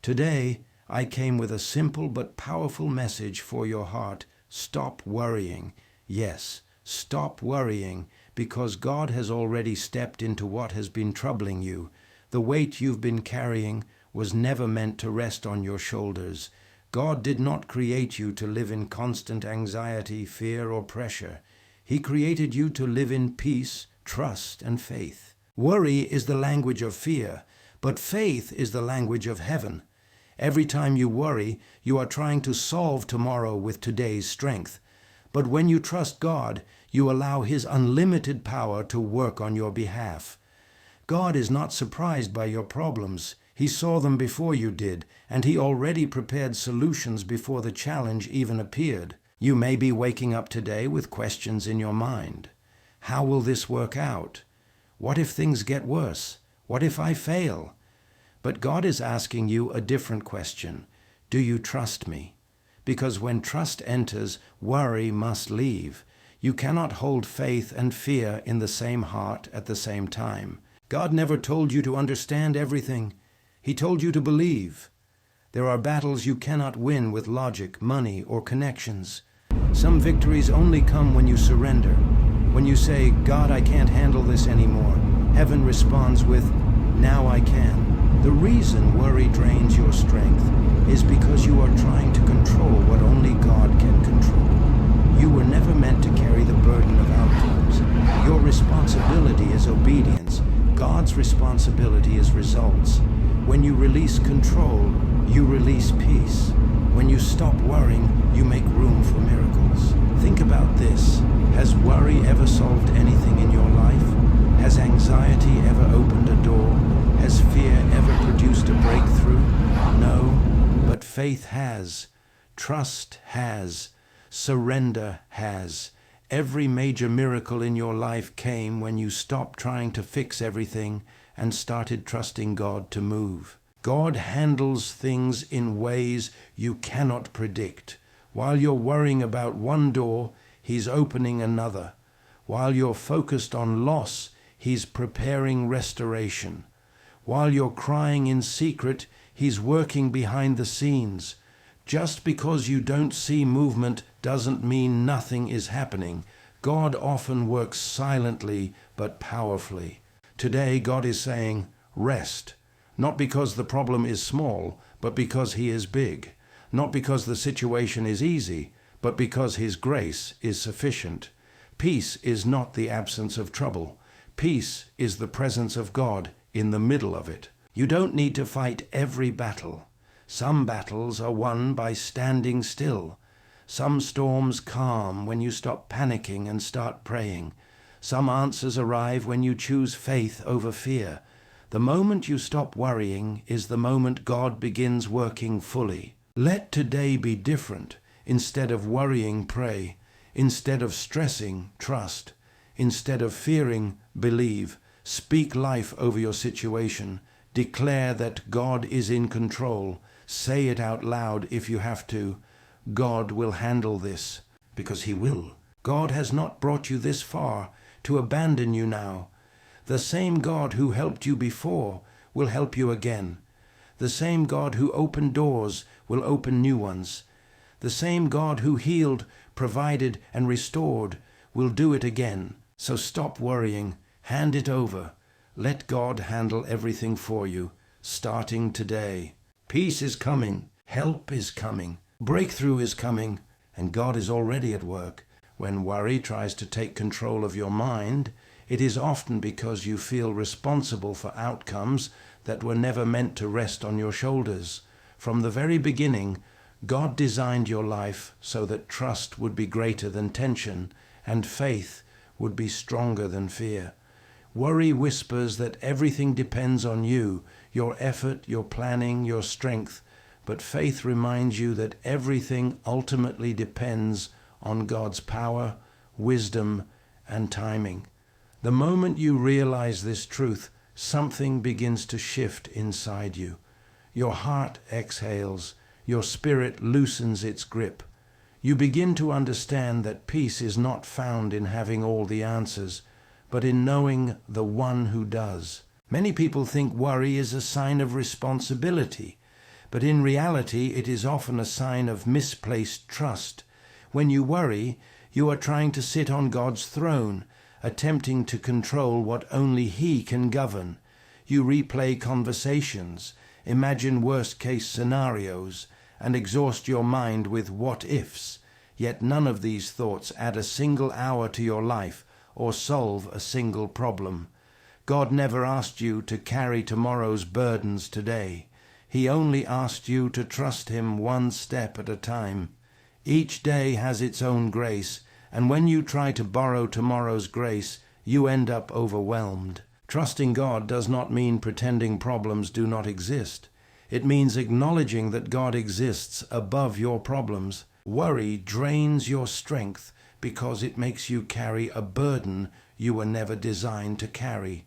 Today, I came with a simple but powerful message for your heart. Stop worrying. Yes, stop worrying, because God has already stepped into what has been troubling you. The weight you've been carrying was never meant to rest on your shoulders. God did not create you to live in constant anxiety, fear, or pressure. He created you to live in peace, trust, and faith. Worry is the language of fear, but faith is the language of heaven. Every time you worry, you are trying to solve tomorrow with today's strength. But when you trust God, you allow His unlimited power to work on your behalf. God is not surprised by your problems. He saw them before you did, and He already prepared solutions before the challenge even appeared. You may be waking up today with questions in your mind. How will this work out? What if things get worse? What if I fail? But God is asking you a different question. Do you trust me? Because when trust enters, worry must leave. You cannot hold faith and fear in the same heart at the same time. God never told you to understand everything. He told you to believe. There are battles you cannot win with logic, money, or connections. Some victories only come when you surrender. When you say, God, I can't handle this anymore, heaven responds with, now I can. The reason worry drains your strength is because you are trying to control what only God can control. You were never meant to carry the burden of outcomes. Your responsibility is obedience. God's responsibility is results. When you release control, you release peace. When you stop worrying, you make room for miracles. Think about this. Has worry ever solved anything in your life? Has anxiety ever opened a door? Has fear ever produced a breakthrough? No, but faith has. Trust has. Surrender has. Every major miracle in your life came when you stopped trying to fix everything and started trusting God to move. God handles things in ways you cannot predict. While you're worrying about one door, He's opening another. While you're focused on loss, He's preparing restoration. While you're crying in secret, He's working behind the scenes. Just because you don't see movement doesn't mean nothing is happening. God often works silently but powerfully. Today, God is saying, rest. Not because the problem is small, but because He is big. Not because the situation is easy, but because His grace is sufficient. Peace is not the absence of trouble. Peace is the presence of God in the middle of it. You don't need to fight every battle. Some battles are won by standing still. Some storms calm when you stop panicking and start praying. Some answers arrive when you choose faith over fear. The moment you stop worrying is the moment God begins working fully. Let today be different. Instead of worrying, pray. Instead of stressing, trust. Instead of fearing, believe. Speak life over your situation. Declare that God is in control. Say it out loud if you have to. God will handle this, because He will. God has not brought you this far to abandon you now. The same God who helped you before will help you again. The same God who opened doors will open new ones. The same God who healed, provided, and restored will do it again. So stop worrying. Hand it over. Let God handle everything for you, starting today. Peace is coming. Help is coming. Breakthrough is coming. And God is already at work. When worry tries to take control of your mind, it is often because you feel responsible for outcomes that were never meant to rest on your shoulders. From the very beginning, God designed your life so that trust would be greater than tension and faith would be stronger than fear. Worry whispers that everything depends on you, your effort, your planning, your strength, but faith reminds you that everything ultimately depends on God's power, wisdom, and timing. The moment you realize this truth, something begins to shift inside you. Your heart exhales, your spirit loosens its grip. You begin to understand that peace is not found in having all the answers, but in knowing the one who does. Many people think worry is a sign of responsibility, but in reality it is often a sign of misplaced trust. When you worry, you are trying to sit on God's throne, attempting to control what only He can govern. You replay conversations, imagine worst-case scenarios, and exhaust your mind with what-ifs. Yet none of these thoughts add a single hour to your life or solve a single problem. God never asked you to carry tomorrow's burdens today. He only asked you to trust Him one step at a time. Each day has its own grace, and when you try to borrow tomorrow's grace, you end up overwhelmed. Trusting God does not mean pretending problems do not exist. It means acknowledging that God exists above your problems. Worry drains your strength because it makes you carry a burden you were never designed to carry.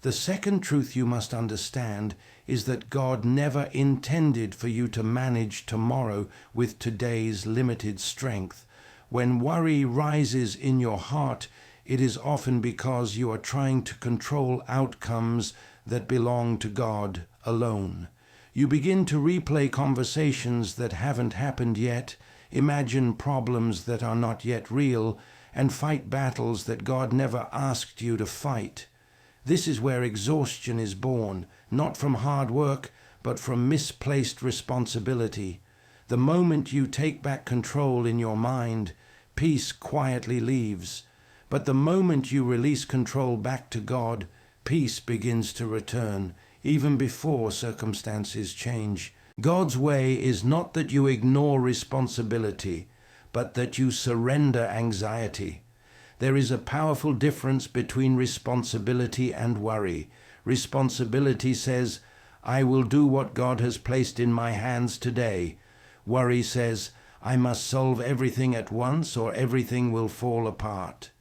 The second truth you must understand is that God never intended for you to manage tomorrow with today's limited strength. When worry rises in your heart, it is often because you are trying to control outcomes that belong to God alone. You begin to replay conversations that haven't happened yet, imagine problems that are not yet real, and fight battles that God never asked you to fight. This is where exhaustion is born, not from hard work, but from misplaced responsibility. The moment you take back control in your mind, peace quietly leaves. But the moment you release control back to God, peace begins to return, even before circumstances change. God's way is not that you ignore responsibility, but that you surrender anxiety. There is a powerful difference between responsibility and worry. Responsibility says, I will do what God has placed in my hands today. Worry says, I must solve everything at once or everything will fall apart.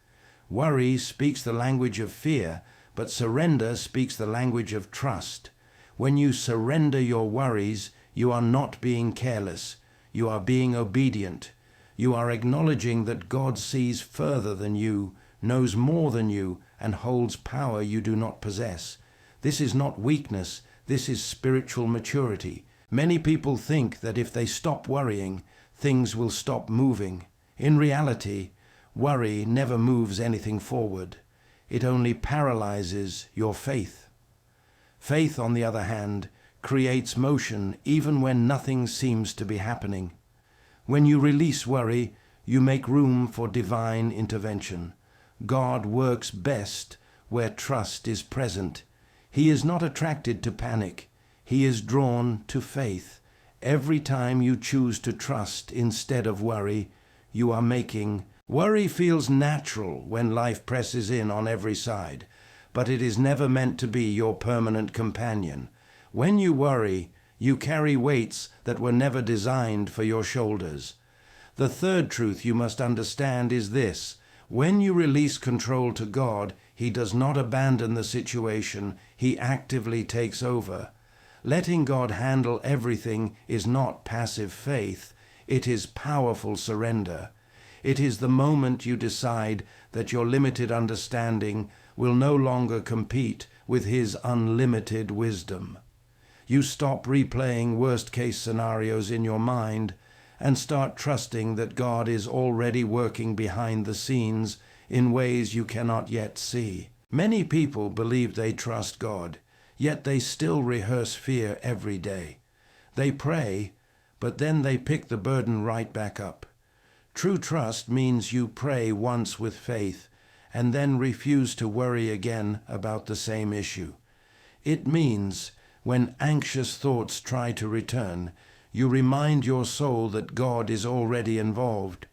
Worry speaks the language of fear, but surrender speaks the language of trust. When you surrender your worries, you are not being careless. You are being obedient. You are acknowledging that God sees further than you, knows more than you, and holds power you do not possess. This is not weakness. This is spiritual maturity. Many people think that if they stop worrying, things will stop moving. In reality, worry never moves anything forward. It only paralyzes your faith. Faith, on the other hand, creates motion even when nothing seems to be happening. When you release worry, you make room for divine intervention. God works best where trust is present. He is not attracted to panic. He is drawn to faith. Every time you choose to trust instead of worry, you are making. Worry feels natural when life presses in on every side, but it is never meant to be your permanent companion. When you worry, you carry weights that were never designed for your shoulders. The third truth you must understand is this: when you release control to God, He does not abandon the situation, He actively takes over. Letting God handle everything is not passive faith, it is powerful surrender. It is the moment you decide that your limited understanding will no longer compete with His unlimited wisdom. You stop replaying worst-case scenarios in your mind and start trusting that God is already working behind the scenes in ways you cannot yet see. Many people believe they trust God, yet they still rehearse fear every day. They pray, but then they pick the burden right back up. True trust means you pray once with faith and then refuse to worry again about the same issue. It means when anxious thoughts try to return, you remind your soul that God is already involved.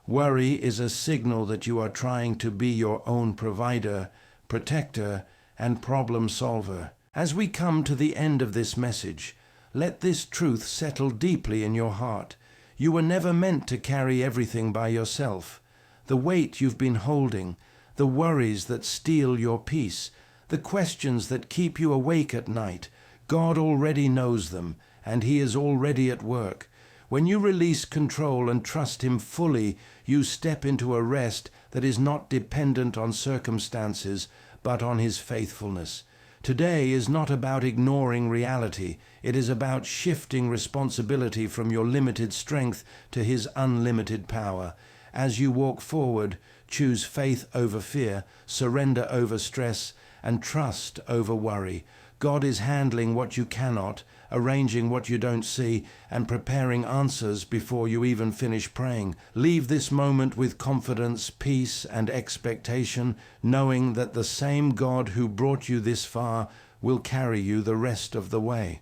Worry is a signal that you are trying to be your own provider, protector, and problem solver. As we come to the end of this message, let this truth settle deeply in your heart. You were never meant to carry everything by yourself. The weight you've been holding, the worries that steal your peace, the questions that keep you awake at night, God already knows them, and He is already at work. When you release control and trust Him fully, you step into a rest that is not dependent on circumstances, but on His faithfulness. Today is not about ignoring reality. It is about shifting responsibility from your limited strength to His unlimited power. As you walk forward, choose faith over fear, surrender over stress, and trust over worry. God is handling what you cannot, arranging what you don't see, and preparing answers before you even finish praying. Leave this moment with confidence, peace, and expectation, knowing that the same God who brought you this far will carry you the rest of the way.